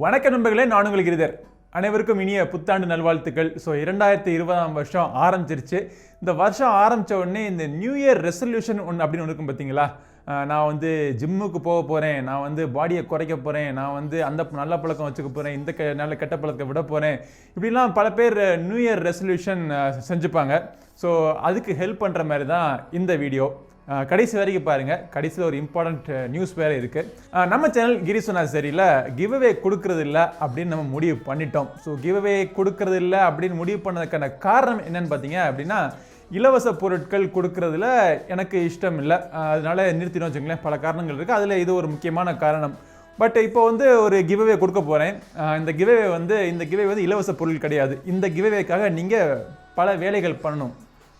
வணக்க நண்பர்களே, நான் உங்கள் கிரிதர். அனைவருக்கும் இனிய புத்தாண்டு நல்வாழ்த்துக்கள். 2020 வருஷம் ஆரம்பிச்சிருச்சு. இந்த வருஷம் ஆரம்பித்த உடனே இந்த நியூ இயர் ரெசல்யூஷன் அப்படின்னு ஒன்று இருக்கும் பார்த்தீங்களா? நான் ஜிம்முக்கு போக போகிறேன், நான் பாடியை குறைக்க போகிறேன், நான் அந்த நல்ல பழக்கம் வச்சுக்க போகிறேன், இந்த நல்ல கெட்ட பழக்கத்தை விட போகிறேன், இப்படிலாம் பல பேர் நியூ இயர் ரெசல்யூஷன் செஞ்சுப்பாங்க. ஸோ அதுக்கு ஹெல்ப் பண்ணுற மாதிரி தான் இந்த வீடியோ. கடைசி வரைக்கும் பாருங்கள். கடைசியில் ஒரு இம்பார்ட்டண்ட் நியூஸ் வேறு இருக்குது. நம்ம சேனல் GiriSonnaSeriயில் கிவ்அவே கொடுக்கறது இல்லை அப்படின்னு நம்ம முடிவு பண்ணிட்டோம். ஸோ கிவ்அவே கொடுக்கறது இல்லை அப்படின்னு முடிவு பண்ணதுக்கான காரணம் என்னன்னு பார்த்தீங்க அப்படின்னா, இலவச பொருட்கள் கொடுக்கறதுல எனக்கு இஷ்டம் இல்லை, அதனால நிறுத்தினோம் வச்சுங்களேன். பல காரணங்கள் இருக்குது, அதில் இது ஒரு முக்கியமான காரணம். பட் இப்போ ஒரு கிவ்அவே கொடுக்க போகிறேன். இந்த கிவ்அவே இலவச பொருள் கிடையாது. இந்த கிவ்அவேக்காக நீங்கள் பல வேலைகள் பண்ணணும்.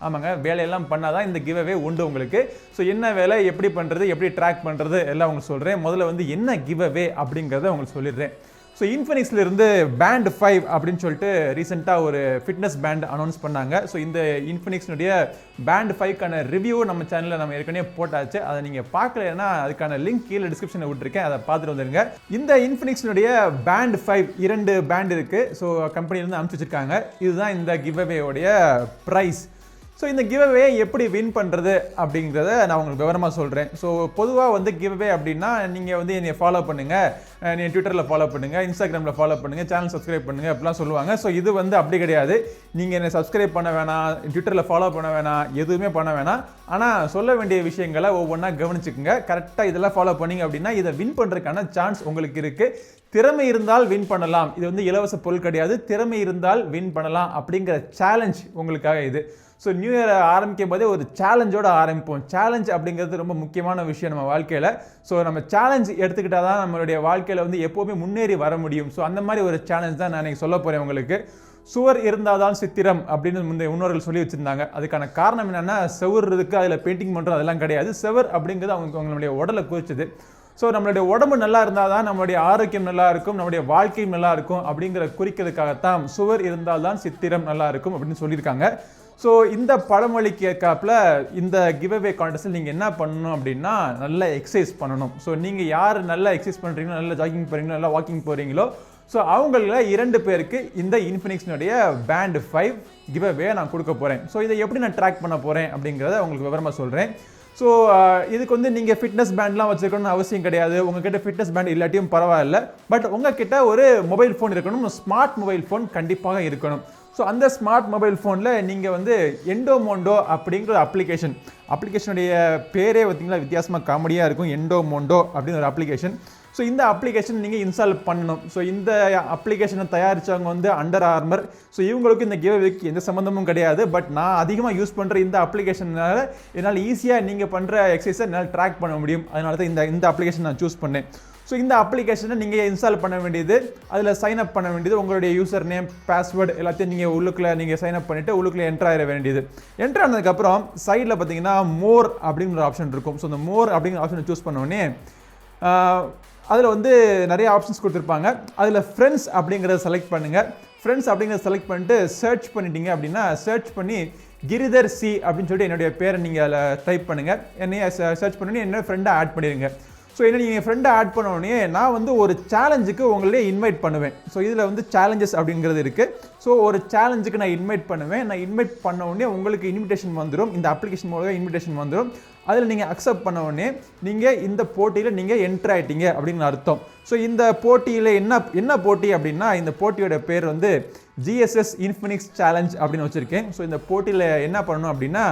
ஆமாங்க, வேலையெல்லாம் பண்ணால் தான் இந்த கிவ்அவே உண்டு உங்களுக்கு. ஸோ என்ன வேலை, எப்படி பண்ணுறது, எப்படி ட்ராக் பண்ணுறது எல்லாம் உங்களுக்கு சொல்கிறேன். முதல்ல என்ன கிவ்அவே அப்படிங்கிறத உங்களுக்கு சொல்லிடுறேன். ஸோ இன்ஃபினிக்ஸ்லேருந்து பேண்ட் 5 அப்படின்னு சொல்லிட்டு ரீசெண்டாக ஒரு ஃபிட்னஸ் பேண்ட் அனௌன்ஸ் பண்ணாங்க. ஸோ இந்த இன்ஃபினிக்ஸ்னுடைய பேண்ட் 5க்கான ரிவ்யூ நம்ம சேனலில் நம்ம ஏற்கனவே போட்டாச்சு. அதை நீங்கள் பார்க்கலன்னா அதுக்கான லிங்க் கீழே டிஸ்கிரிப்ஷனில் விட்டுருக்கேன், அதை பார்த்துட்டு வந்துடுங்க. இந்த இன்ஃபினிக்ஸ்னுடைய பேண்ட் 5 2 பேண்ட் இருக்குது. ஸோ கம்பெனிலேருந்து அனுப்பிச்சி வச்சுருக்காங்க. இதுதான் இந்த கிவ்அவேயோடைய ப்ரைஸ். ஸோ இந்த கிவ்அவே எப்படி வின் பண்ணுறது அப்படிங்கிறத நான் உங்களுக்கு விவரமாக சொல்கிறேன். ஸோ பொதுவாக கிவ்அவே அப்படின்னா நீங்கள் என்னை ஃபாலோ பண்ணுங்கள், நீங்கள் ட்விட்டரில் ஃபாலோ பண்ணுங்கள், இன்ஸ்டாகிராமில் ஃபாலோ பண்ணுங்கள், சேனல் சப்ஸ்கிரைப் பண்ணுங்கள் அப்படிலாம் சொல்லுவாங்க. ஸோ இது அப்படி கிடையாது. நீங்கள் என்னை சப்ஸ்கிரைப் பண்ண வேணாம், ட்விட்டரில் ஃபாலோ பண்ண வேணாம், எதுவுமே பண்ண வேணாம். ஆனால் சொல்ல வேண்டிய விஷயங்களை ஒவ்வொன்றா கவனிச்சுக்குங்க. கரெக்டாக இதெல்லாம் ஃபாலோ பண்ணிங்க அப்படின்னா இதை வின் பண்ணுறதுக்கான சான்ஸ் உங்களுக்கு இருக்குது. திறமை இருந்தால் வின் பண்ணலாம். இது இலவச பொருள் கிடையாது, திறமை இருந்தால் வின் பண்ணலாம் அப்படிங்கிற சேலஞ்ச் உங்களுக்காக இது. ஸோ நியூ இயர் ஆரம்பிக்கும் போதே ஒரு சேலஞ்சோடு ஆரம்பிப்போம். சேலஞ்ச் அப்படிங்கிறது ரொம்ப முக்கியமான விஷயம் நம்ம வாழ்க்கையில். ஸோ நம்ம சேலஞ்ச் எடுத்துக்கிட்டால் தான் நம்மளுடைய வாழ்க்கையில் எப்போவுமே முன்னேறி வர முடியும். ஸோ அந்த மாதிரி ஒரு சேலஞ்ச் தான் நான் இன்றைக்கி சொல்ல போகிறேன் உங்களுக்கு. சுவர் இருந்தால்தான் சித்திரம் அப்படின்னு முன்னோர்கள் சொல்லி வச்சுருந்தாங்க. அதுக்கான காரணம் என்னென்னா, செவர் இருக்குது, அதில் பெயிண்டிங் பண்ணுறது அதெல்லாம் கிடையாது. செவர் அப்படிங்கிறது அவங்களுடைய உடலை குறிச்சுது. ஸோ நம்மளுடைய உடம்பு நல்லா இருந்தால் தான் நம்மளுடைய ஆரோக்கியம் நல்லா இருக்கும், நம்மளுடைய வாழ்க்கையும் நல்லா இருக்கும் அப்படிங்கிற குறிக்கிறதுக்காகத்தான் சுவர் இருந்தால்தான் சித்திரம் நல்லா இருக்கும் அப்படின்னு சொல்லியிருக்காங்க. ஸோ இந்த பழமொழிக்கு ஏற்காப்புல இந்த கிவ்அவே கான்டெஸ்ட்டில் நீங்கள் என்ன பண்ணணும் அப்படின்னா, நல்ல எக்ஸசைஸ் பண்ணணும். ஸோ நீங்கள் யார் நல்லா எக்ஸசைஸ் பண்ணுறீங்களோ, நல்லா ஜாகிங் போகிறீங்களோ, நல்லா வாக்கிங் போகிறீங்களோ, ஸோ அவங்கள 2 பேருக்கு இந்த இன்ஃபினிக்ஸ்னுடைய பேண்ட் 5 கிவ்அவே நான் கொடுக்க போகிறேன். ஸோ இதை எப்படி நான் ட்ராக் பண்ண போகிறேன் அப்படிங்கிறத உங்களுக்கு விவரமாக சொல்கிறேன். ஸோ இதுக்கு நீங்கள் ஃபிட்னஸ் பேண்ட்லாம் வச்சுருக்கணும்னு அவசியம் கிடையாது. உங்ககிட்ட ஃபிட்னஸ் பேண்ட் இல்லாட்டியும் பரவாயில்ல. பட் உங்ககிட்ட ஒரு மொபைல் ஃபோன் இருக்கணும், ஸ்மார்ட் மொபைல் ஃபோன் கண்டிப்பாக இருக்கணும். ஸோ அந்த ஸ்மார்ட் மொபைல் ஃபோனில் நீங்கள் எண்டோமோண்டோ அப்படிங்கிற அப்ளிகேஷனுடைய பேரே பார்த்தீங்களா வித்தியாசமாக காமெடியாக இருக்கும். எண்டோமோண்டோ அப்படின்னு ஒரு அப்ளிகேஷன். ஸோ இந்த அப்ளிகேஷன் நீங்கள் இன்ஸ்டால் பண்ணணும். ஸோ இந்த அப்ளிகேஷனை தயாரித்தவங்க அண்டர் ஆர்மர். ஸோ இவங்களுக்கு இந்த கிவ்அவேக்கு எந்த சம்மந்தமும் கிடையாது. பட் நான் அதிகமாக யூஸ் பண்ணுற இந்த அப்ளிகேஷனால் என்னால் ஈஸியாக நீங்கள் பண்ணுற எக்ஸசைஸை என்னால் ட்ராக் பண்ண முடியும். அதனால தான் இந்த அப்ளிகேஷன் நான் சூஸ் பண்ணேன். ஸோ இந்த அப்ளிகேஷனை நீங்கள் இன்ஸ்டால் பண்ண வேண்டியது, அதில் சைன் அப் பண்ண வேண்டியது, உங்களுடைய யூசர் நேம், பாஸ்வேர்டு எல்லாத்தையும் நீங்கள் உள்ளுக்குள்ளே சைன் அப் பண்ணிவிட்டு உள்ளுக்குள்ளே என்ட்ரு ஆகிட வேண்டியது. என்ட்ரு ஆனதுக்கப்புறம் சைடில் பார்த்தீங்கன்னா மோர் அப்படிங்கிற ஆப்ஷன் இருக்கும். ஸோ இந்த மோர் அப்படிங்கிற ஆப்ஷனை சூஸ் பண்ணோடனே அதில் நிறைய ஆப்ஷன்ஸ் கொடுத்துருப்பாங்க. அதில் ஃப்ரெண்ட்ஸ் அப்படிங்கிறத செலக்ட் பண்ணுங்கள். ஃப்ரெண்ட்ஸ் அப்படிங்கிறத செலக்ட் பண்ணிட்டு சர்ச் பண்ணிட்டீங்க அப்படின்னா, சர்ச் பண்ணி Giridhar C அப்படின்னு சொல்லிட்டு என்னுடைய பேரை நீங்கள் அதில் டைப் பண்ணுங்கள். என்னைய சர்ச் பண்ணி என்னோட ஃப்ரெண்டை ஆட் பண்ணிடுங்க. ஸோ என்ன நீங்கள் ஃப்ரெண்டை ஆட் பண்ண உடனே நான் ஒரு சேலஞ்சுக்கு உங்களே இன்வைட் பண்ணுவேன். ஸோ இதில் சேலஞ்சஸ் அப்படிங்கிறது இருக்குது. ஸோ ஒரு சேலஞ்சுக்கு நான் இன்வைட் பண்ணுவேன். நான் இன்வைட் பண்ண உடனே உங்களுக்கு இன்விடேஷன் வந்துடும். இந்த அப்ளிகேஷன் மூலமாக இன்விடேஷன் வந்துடும். அதில் நீங்கள் அக்செப்ட் பண்ண உடனே நீங்கள் இந்த போட்டியில் நீங்கள் என்ட்ரு ஆகிட்டீங்க அப்படின்னு அர்த்தம். ஸோ இந்த போட்டியில் என்ன போட்டி அப்படின்னா, இந்த போட்டியோட பேர் GSS இன்ஃபினிக்ஸ் சேலஞ்ச் அப்படின்னு வச்சுருக்கேன். ஸோ இந்த போட்டியில் என்ன பண்ணணும் அப்படின்னா,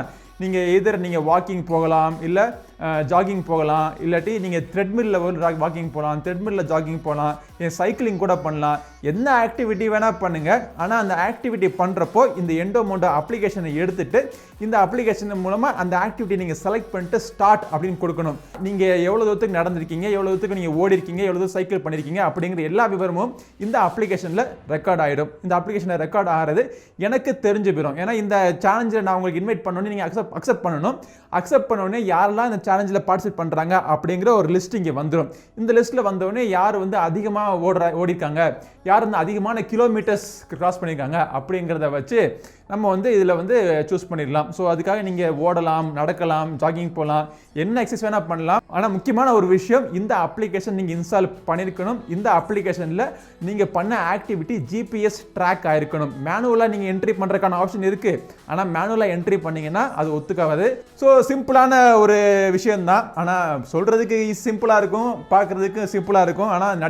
நீங்கள் வாக்கிங் போகலாம், இல்லை ஜாகிங் போகலாம், இல்லாட்டி நீங்கள் த்ரெட்மில்ல வாக்கிங் போகலாம், த்ரெட்மில்ல ஜாகிங் போகலாம், சைக்கிளிங் கூட பண்ணலாம். என்ன ஆக்டிவிட்டி வேணால் பண்ணுங்கள். ஆனால் அந்த ஆக்டிவிட்டி பண்ணுறப்போ இந்த எண்டோமோண்டோ அப்ளிகேஷனை எடுத்துகிட்டு இந்த அப்ளிகேஷன் மூலமாக அந்த ஆக்டிவிட்டி நீங்கள் செலக்ட் பண்ணிட்டு ஸ்டார்ட் அப்படின்னு கொடுக்கணும். நீங்கள் எவ்வளோ தூரத்துக்கு நடந்திருக்கீங்க, எவ்வளோ தூரத்துக்கு நீங்கள் ஓடி இருக்கீங்க, எவ்வளோ தூரம் சைக்கிள் பண்ணியிருக்கீங்க அப்படிங்கிற எல்லா விவரமும் இந்த அப்ளிகேஷனில் ரெக்கார்ட் ஆகிடும். இந்த அப்ளிகேஷனில் ரெக்கார்ட் ஆகிறது எனக்கு தெரிஞ்சு போயிடும். ஏன்னா இந்த சேலஞ்சில் நான் உங்களுக்கு இன்வைட் பண்ணோன்னே நீங்கள் அக்செப்ட் பண்ணணும். அக்செப்ட் பண்ணோடனே யாரெல்லாம் இந்த சேலஞ்சில் பார்ட்டிசிபேட் பண்ணுறாங்க அப்படிங்கிற ஒரு லிஸ்ட் இங்கே வந்துடும். இந்த லிஸ்ட்டில் வந்தோடனே யார் அதிகமாக ஓடிருக்காங்க, யார் வந்து அதிகமான கிலோமீட்டர்ஸ் கிராஸ் பண்ணியிருக்காங்க அப்படிங்கிறத வச்சு நம்ம வந்து இதில் வந்து சூஸ் பண்ணிடலாம். ஸோ அதுக்காக நீங்கள் ஓடலாம், நடக்கலாம், ஜாகிங் போகலாம், என்ன எக்ஸசைஸ் வேணால் பண்ணலாம். ஆனால் முக்கியமான ஒரு விஷயம், இந்த அப்ளிகேஷன் நீங்கள் இன்ஸ்டால் பண்ணியிருக்கணும். இந்த அப்ளிகேஷனில் நீங்கள் பண்ண ஆக்டிவிட்டி ஜிபிஎஸ் ட்ராக் ஆகிருக்கணும். மேனுவலாக நீங்கள் என்ட்ரி பண்ணுறதுக்கான ஆப்ஷன் இருக்குது, ஆனால் மேனுவலாக என்ட்ரி பண்ணிங்கன்னா அது ஒத்துக்காது. ஸோ சிம்பிளான ஒரு விஷயம்தான், ஆனால் சொல்கிறதுக்கு சிம்பிளாக இருக்கும், பார்க்குறதுக்கு சிம்பிளாக இருக்கும், ஆனால்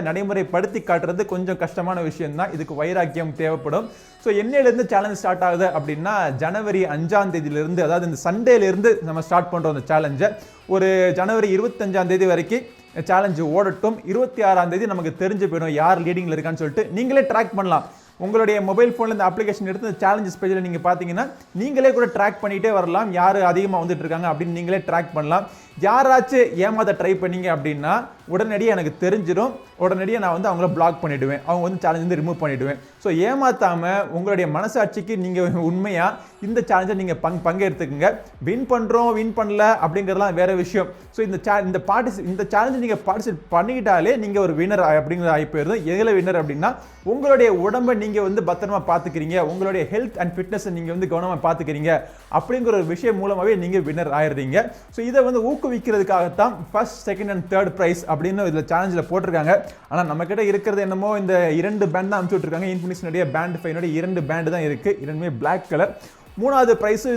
நடைமுறைப்படுத்தி காட்டுறது கொஞ்சம் கஷ்டமான விஷயம்தான். இதுக்கு வைராக்கியம் தேவைப்படும். ஸோ என்னையிலேருந்து சேலஞ்ச் ஸ்டார்ட் ஆகுது அப்படின்னா, ஜனவரி 5ஆம் தேதியிலிருந்து, அதாவது இந்த சண்டேலேருந்து நம்ம ஸ்டார்ட் பண்ணுறோம் அந்த சேலஞ்சை. ஒரு ஜனவரி 25ஆம் தேதி வரைக்கும் சேலஞ்சு ஓடட்டும். 26ஆம் தேதி நமக்கு தெரிஞ்சு போயிடும் யார் லீடிங்கில் இருக்கான்னு சொல்லிட்டு. நீங்களே ட்ராக் பண்ணலாம். உங்களுடைய மொபைல் ஃபோனில் இந்த அப்ளிகேஷன் எடுத்து சேலஞ்சஸ் பேஜில் நீங்கள் பார்த்தீங்கன்னா நீங்களே கூட ட்ராக் பண்ணிகிட்டே வரலாம், யார் அதிகமாக வந்துட்டு இருக்காங்க அப்படின்னு நீங்களே ட்ராக் பண்ணலாம். யாராச்சும் ஏமாத்த ட்ரை பண்ணீங்க அப்படின்னா உடனடியாக எனக்கு தெரிஞ்சிடும், உடனடியாக நான் வந்து அவங்கள பிளாக் பண்ணிவிடுவேன், அவங்க வந்து சேலஞ்ச் வந்து ரிமூவ் பண்ணிவிடுவேன். ஸோ ஏமாற்றாமல் உங்களுடைய மனசாட்சிக்கு நீங்கள் உண்மையாக இந்த சேலஞ்சை நீங்கள் பங்கெடுத்துக்குங்க. வின் பண்ணுறோம், வின் பண்ணல அப்படிங்கிறதுலாம் வேறு விஷயம். ஸோ இந்த சேலஞ்சை நீங்கள் பார்ட்டிசிபேட் பண்ணிக்கிட்டாலே நீங்கள் ஒரு வின்னர் அப்படிங்கிற ஆகி போயிருது. எதில் வின்னர் அப்படின்னா, உங்களுடைய உடம்பை நீங்கள் வந்து பத்திரமா பார்த்துக்கிறீங்க, உங்களுடைய ஹெல்த் அண்ட் ஃபிட்னஸை நீங்கள் வந்து கவனமாக பார்த்துக்கிறீங்க அப்படிங்கிற ஒரு விஷயம் மூலமாகவே நீங்கள் வின்னர் ஆயிடுறீங்க. ஸோ இதை வந்து ஊக்குவிக்கிறதுக்காகத்தான் first, second and third prize அப்படின்னு இதில் சேலஞ்சில் போட்டிருக்காங்க. ஆனால் நம்மக்கிட்ட இருக்கிறது என்னமோ இந்த 2 பேண்ட் தான் அனுப்பிச்சு விட்ருக்காங்க. இன்ஃபினிக்ஸ்னுடைய பேண்ட் 5 2 பேண்டு தான் இருக்குது, 2மே பிளாக் கலர். 3வது ப்ரைஸு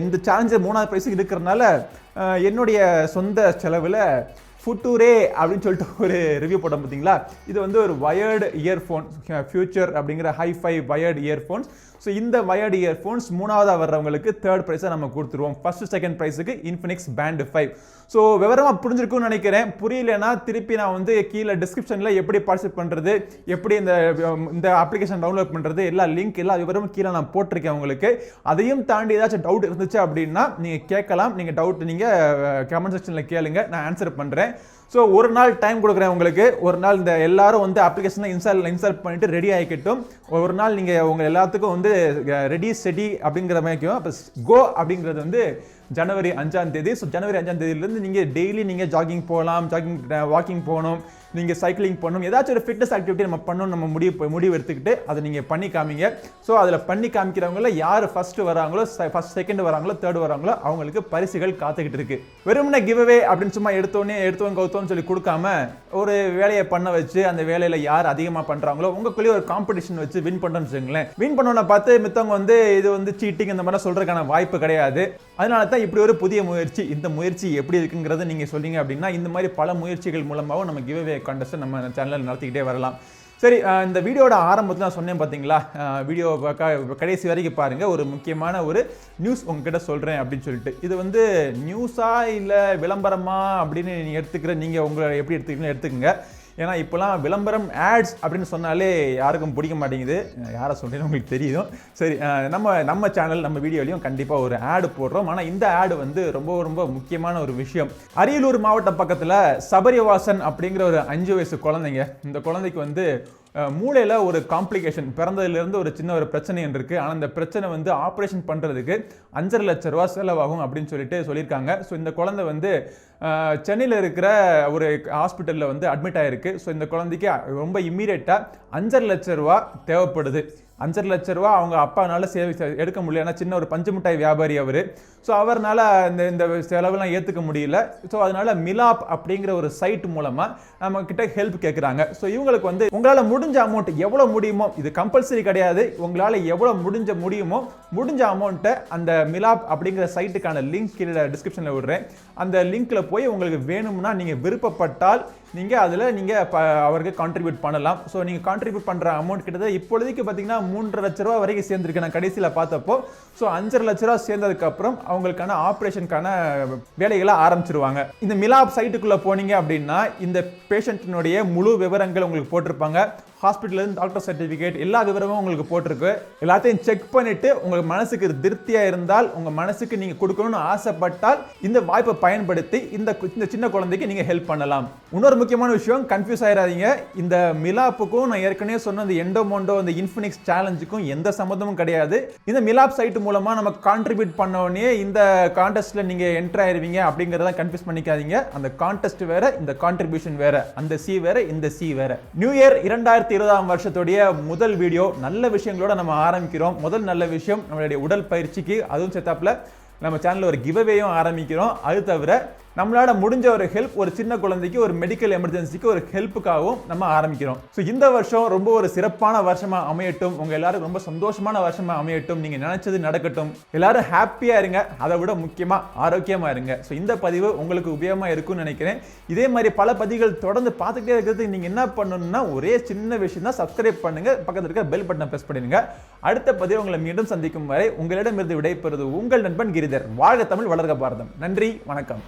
இந்த சேலஞ்சர் 3வது ப்ரைஸு இருக்கிறதுனால என்னுடைய சொந்த செலவில் ஃபுட்டூரே அப்படின்னு சொல்லிட்டு ஒரு ரிவ்யூ போட்டோம் பார்த்தீங்களா. இது வந்து ஒரு வயர்டு இயர்ஃபோன், ஃபியூச்சர் அப்படிங்கிற ஹைஃபை வயர்டு இயர்ஃபோன்ஸ். ஸோ இந்த வயர்டு இயர்ஃபோன்ஸ் 3வதாக வர்றவங்களுக்கு தேர்ட் ப்ரைஸை நம்ம கொடுத்துருவோம். ஃபர்ஸ்ட், செகண்ட் ப்ரைஸுக்கு இன்ஃபினிக்ஸ் பேண்ட் 5. ஸோ விவரமாக புரிஞ்சிருக்கும்னு நினைக்கிறேன். புரியலன்னா திருப்பி நான் வந்து கீழே டிஸ்கிரிப்ஷனில் எப்படி பார்ட்டிசிபேட் பண்ணுறது, எப்படி இந்த அப்ளிகேஷன் டவுன்லோட் பண்ணுறது, எல்லா விவரமும் கீழே நான் போட்டிருக்கேன் உங்களுக்கு. அதையும் தாண்டி ஏதாச்சும் டவுட் இருந்துச்சு அப்படின்னா நீங்கள் கேட்கலாம். நீங்கள் டவுட் நீங்கள் கமெண்ட் செக்ஷனில் கேளுங்க, நான் ஆன்சர் பண்ணுறேன். ஸோ ஒரு நாள் டைம் கொடுக்குறேன் உங்களுக்கு. ஒரு நாள் இந்த எல்லாரும் வந்து அப்ளிகேஷனை இன்ஸ்டால் பண்ணிட்டு ரெடி ஆகிக்கட்டும். ஒரு நாள் நீங்கள் உங்கள் எல்லாத்துக்கும் வந்து ரெடி செடி அப்படிங்கிற மாதிரி. அப்போ கோ அப்படிங்கிறது வந்து ஜனவரி 5ஆம் தேதி. ஸோ ஜனவரி 5ஆம் தேதியிலேருந்து நீங்கள் டெய்லி நீங்கள் ஜாகிங் போகலாம், வாக்கிங் போகணும், நீங்கள் சைக்கிளிங் பண்ணணும், ஏதாச்சும் ஒரு ஃபிட்னஸ் ஆக்டிவிட்டி நம்ம பண்ணணும், நம்ம முடிவு எடுத்துக்கிட்டு அதை நீங்கள் பண்ணி காமிங்க. ஸோ அதில் பண்ணி காமிக்கிறவங்கள யார் ஃபஸ்ட்டு வராங்களோ, ஃபஸ்ட் செகண்ட் வராங்களோ, தேர்ட் வராங்களோ அவங்களுக்கு பரிசுகள் காத்துக்கிட்டு இருக்கு. வெறுமனே கிவ்அவே அப்படின்னு சும்மா எடுத்தோன்னு கவுத்தோன்னு சொல்லி கொடுக்காம ஒரு வேலையை பண்ண வச்சு அந்த வேலையில் யார் அதிகமாக பண்ணுறாங்களோ உங்களுக்குள்ளேயே ஒரு காம்படிஷன் வச்சு வின் பண்ணுறோன்னு வச்சுங்களேன். வின் பண்ணோன்னு பார்த்து மித்தவங்க வந்து இது வந்து சீட்டிங் இந்த மாதிரி சொல்கிறதுக்கான வாய்ப்பு கிடையாது. அதனால தான் இப்படி ஒரு புதிய முயற்சி. இந்த முயற்சி எப்படி இருக்குங்கிறத நீங்கள் சொன்னீங்க அப்படின்னா இந்த மாதிரி பல முயற்சிகள் மூலமாகவும் நம்ம கிவ்அவே கான்டெஸ்ட் நம்ம சேனலில் நடத்திக்கிட்டே வரலாம். சரி, இந்த வீடியோட ஆரம்பத்தில் நான் சொன்னேன் பார்த்தீங்களா, வீடியோ கடைசி வரைக்கும் பாருங்கள். ஒரு முக்கியமான ஒரு நியூஸ் உங்ககிட்ட சொல்கிறேன் அப்படின்னு சொல்லிட்டு. இது வந்து நியூஸா இல்லை விளம்பரமா அப்படின்னு நீங்கள் உங்களை எப்படி எடுத்துக்கீங்களோ எடுத்துக்கங்க. ஏன்னா இப்போலாம் விளம்பரம் ஆட்ஸ் அப்படின்னு சொன்னாலே யாருக்கும் பிடிக்க மாட்டேங்குது. யாரை சொல்கிறேன்னு உங்களுக்கு தெரியும். சரி, நம்ம சேனல் நம்ம வீடியோலையும் கண்டிப்பாக ஒரு ஆடு போடுறோம். ஆனால் இந்த ஆடு வந்து ரொம்ப ரொம்ப முக்கியமான ஒரு விஷயம். அரியலூர் மாவட்டம் பக்கத்தில் சபரிவாசன் அப்படிங்கிற ஒரு 5 வயசு குழந்தைங்க. இந்த குழந்தைக்கு வந்து மூளையில் ஒரு காம்ப்ளிகேஷன், பிறந்ததுலேருந்து ஒரு சின்ன ஒரு பிரச்சனை இருக்குது. ஆனால் இந்த பிரச்சனை வந்து ஆப்ரேஷன் பண்ணுறதுக்கு 5.5 லட்ச ரூபா செலவாகும் அப்படின்னு சொல்லியிருக்காங்க. ஸோ இந்த குழந்தை வந்து சென்னையில் இருக்கிற ஒரு ஹாஸ்பிட்டலில் வந்து அட்மிட் ஆகிருக்கு. ஸோ இந்த குழந்தைக்கு ரொம்ப இம்மீடியட்டாக 5.5 லட்ச ரூபா தேவைப்படுது. 5.5 லட்ச ரூபா அவங்க அப்பானால எடுக்க முடியல. ஏன்னா சின்ன ஒரு பஞ்சு மிட்டாய் வியாபாரி அவர். ஸோ அவர்னால இந்த செலவெல்லாம் ஏற்றுக்க முடியல. ஸோ அதனால மிலாப் அப்படிங்கிற ஒரு சைட் மூலமாக நம்ம கிட்ட ஹெல்ப் கேட்குறாங்க. ஸோ இவங்களுக்கு வந்து உங்களால் முடிஞ்ச அமௌண்ட் எவ்வளோ முடியுமோ, இது கம்பல்சரி கிடையாது, உங்களால் எவ்வளோ முடிஞ்ச அமௌண்ட்டை அந்த மிலாப் அப்படிங்கிற சைட்டுக்கான லிங்க் கீழே டிஸ்கிரிப்ஷனில் விடுறேன். அந்த லிங்க்கில் போய் உங்களுக்கு வேணும்னா நீங்கள் விருப்பப்பட்டால் நீங்கள் அதில் அவருக்கு கான்ட்ரிபியூட் பண்ணலாம். ஸோ நீங்கள் கான்ட்ரிபியூட் பண்ணுற அமௌண்ட் கிட்டத்தட்ட இப்பொழுதைக்கு பார்த்தீங்கன்னா 3.5 லட்ச ரூபா வரைக்கும் சேர்ந்துருக்கு நான் கடைசியில் பார்த்தப்போ. ஸோ 5.5 லட்ச ரூபா சேர்ந்ததுக்கப்புறம் அவங்களுக்கான ஆப்ரேஷனுக்கான வேலைகளை ஆரம்பிச்சிருவாங்க. இந்த மிலாப் சைட்டுக்குள்ளே போனீங்க அப்படின்னா இந்த பேஷண்ட்டினுடைய முழு விவரங்கள் உங்களுக்கு போட்டிருப்பாங்க. ஹாஸ்பிட்டலேருந்து டாக்டர் சர்டிஃபிகேட் எல்லா விவரமும் உங்களுக்கு போட்டிருக்கு. எல்லாத்தையும் செக் பண்ணிவிட்டு உங்களுக்கு மனசுக்கு திருப்தியாக இருந்தால், உங்கள் மனசுக்கு நீங்கள் கொடுக்கணும்னு ஆசைப்பட்டால் இந்த வாய்ப்பை பயன்படுத்தி இந்த சின்ன குழந்தைக்கு நீங்கள் ஹெல்ப் பண்ணலாம். இன்னொரு முக்கியமான விஷயம், கன்ஃபியூஸ் ஆயிடாதீங்க. இந்த மிலாப்புக்கும் நான் ஏற்கனவே சொன்ன இந்த எண்டோமோண்டோ இந்த இன்ஃபினிக்ஸ் சேலஞ்சுக்கும் எந்த சம்மந்தமும் கிடையாது. இந்த மிலாப் சைட் மூலமாக நம்ம கான்ட்ரிபியூட் பண்ண உடனே இந்த கான்டெஸ்ட்டில் நீங்கள் என்ட்ரு ஆயிருவீங்க அப்படிங்கிறத கன்ஃபியூஸ் பண்ணிக்காதீங்க. அந்த கான்டெஸ்ட் வேற, இந்த கான்ட்ரிபியூஷன் வேற, அந்த சி வேற, இந்த சி வேற. நியூ இயர் 2023 2020ஆம் வருஷத்துடைய முதல் வீடியோ நல்ல விஷயங்களோட நம்ம ஆரம்பிக்கிறோம். முதல் நல்ல விஷயம் நம்மளுடைய உடல் பயிற்சிக்கு, அதுவும் சேர்த்தாப்புல நம்ம சேனல்ல ஒரு கிவ்அவேயும் ஆரம்பிக்கிறோம். அது தவிர நம்மளால முடிஞ்ச ஒரு ஹெல்ப், ஒரு சின்ன குழந்தைக்கு ஒரு மெடிக்கல் எமர்ஜென்சிக்கு ஒரு ஹெல்ப்புக்காகவும் நம்ம ஆரம்பிக்கிறோம். ஸோ இந்த வருஷம் ரொம்ப ஒரு சிறப்பான வருஷமா அமையட்டும், உங்க எல்லாரும் ரொம்ப சந்தோஷமான வருஷமா அமையட்டும், நீங்க நினைச்சது நடக்கட்டும், எல்லாரும் ஹாப்பியா இருங்க, அதை விட முக்கியமா ஆரோக்கியமா இருங்க. ஸோ இந்த பதிவு உங்களுக்கு உபயோகமா இருக்கும்னு நினைக்கிறேன். இதே மாதிரி பல பதிவுகள் தொடர்ந்து பார்த்துக்கிட்டே இருக்கிறதுக்கு நீங்க என்ன பண்ணணும்னா ஒரே சின்ன விஷயம் தான், சப்ஸ்கிரைப் பண்ணுங்க, பக்கத்தில் இருக்க பெல் பட்டனை பிரஸ் பண்ணிடுங்க. அடுத்த பதிவு உங்களை மீண்டும் சந்திக்கும் வரை உங்களிடமிருந்து விடைபெறுவது உங்கள் நண்பன் கிரிதர். வாழ்க தமிழ், வளர்க பாரதம். நன்றி, வணக்கம்.